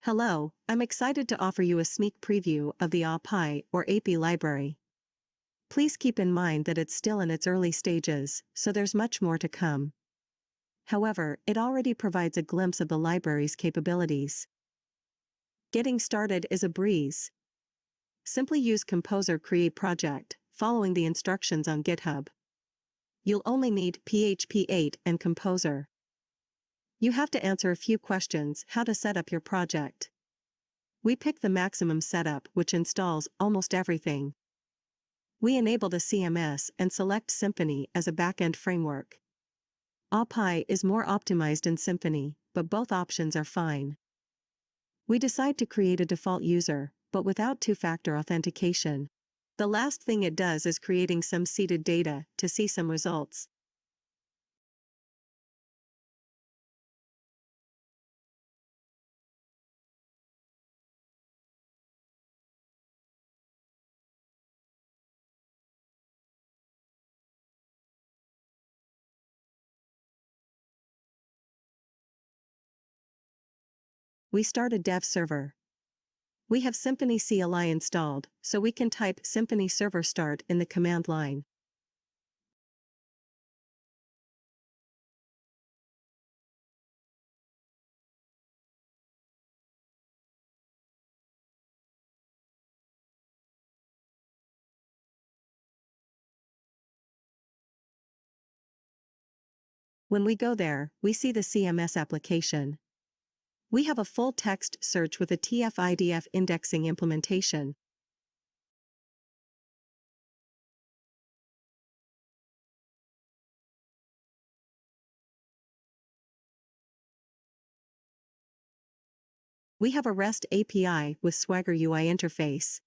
Hello, I'm excited to offer you a sneak preview of the Apie or API library. Please keep in mind that it's still in its early stages, so there's much more to come. However, it already provides a glimpse of the library's capabilities. Getting started is a breeze. Simply use Composer Create Project, following the instructions on GitHub. You'll only need PHP 8 and Composer. You have to answer a few questions: how to set up your project. We pick the maximum setup, which installs almost everything. We enabled a CMS and select Symfony as a backend framework. Apie is more optimized in Symfony, but both options are fine. We decide to create a default user, but without two-factor authentication. The last thing it does is creating some seeded data to see some results. We start a dev server. We have Symfony CLI installed, so we can type Symfony server start in the command line. When we go there, we see the CMS application. We have a full text search with a TF-IDF indexing implementation. We have a REST API with Swagger UI interface.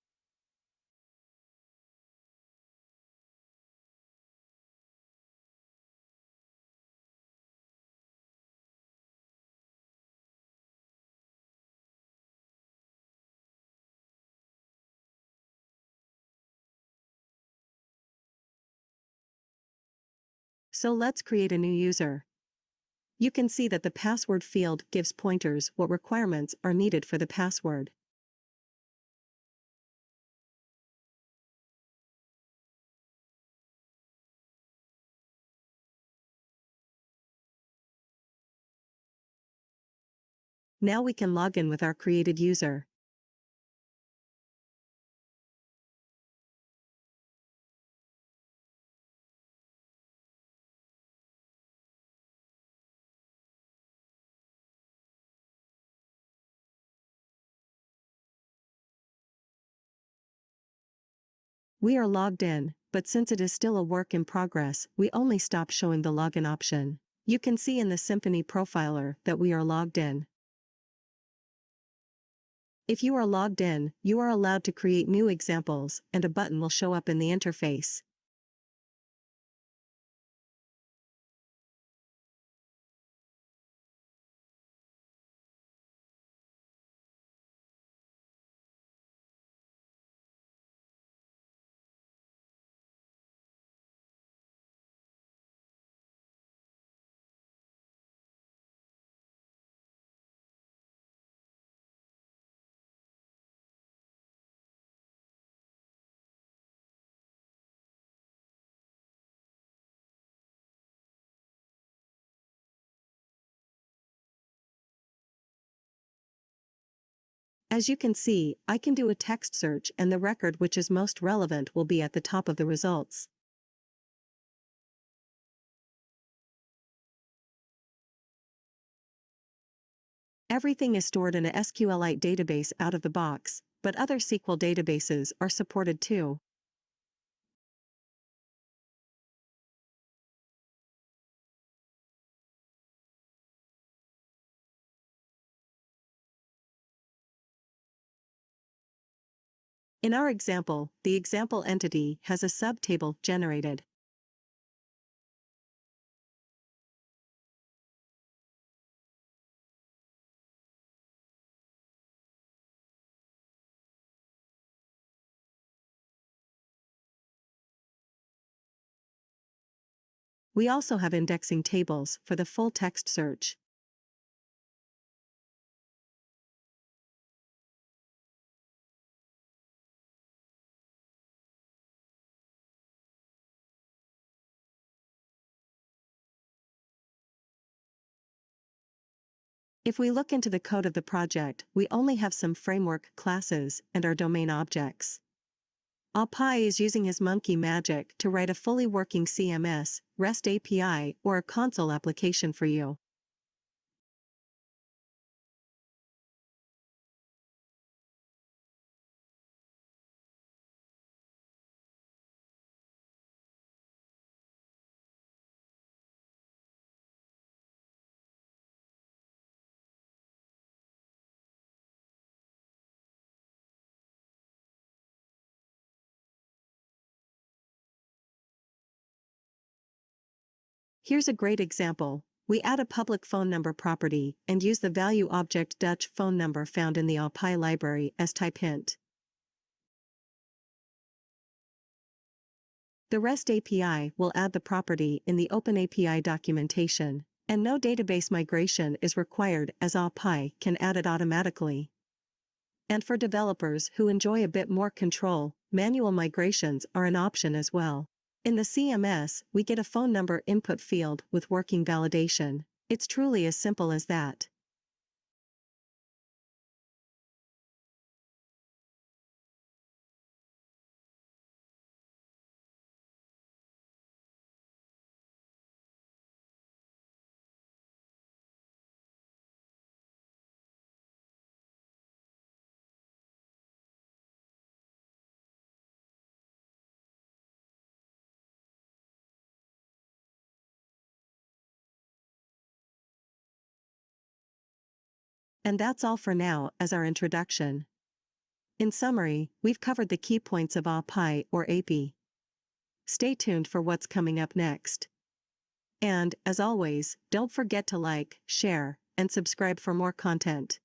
So let's create a new user. You can see that the password field gives pointers what requirements are needed for the password. Now we can log in with our created user. We are logged in, but since it is still a work in progress, we only stop showing the login option. You can see in the Symfony profiler that we are logged in. If you are logged in, you are allowed to create new examples, and a button will show up in the interface. As you can see, I can do a text search and the record which is most relevant will be at the top of the results. Everything is stored in a SQLite database out of the box, but other SQL databases are supported too. In our example, the example entity has a subtable generated. We also have indexing tables for the full text search. If we look into the code of the project, we only have some framework classes and our domain objects. Apie is using his monkey magic to write a fully working CMS, REST API, or a console application for you. Here's a great example. We add a public phone number property and use the value object Dutch phone number found in the Apie library as type hint. The REST API will add the property in the OpenAPI documentation, and no database migration is required as Apie can add it automatically. And for developers who enjoy a bit more control, manual migrations are an option as well. In the CMS, we get a phone number input field with working validation. It's truly as simple as that. And that's all for now as our introduction. In summary, we've covered the key points of Apie or API. Stay tuned for what's coming up next. And, as always, don't forget to like, share, and subscribe for more content.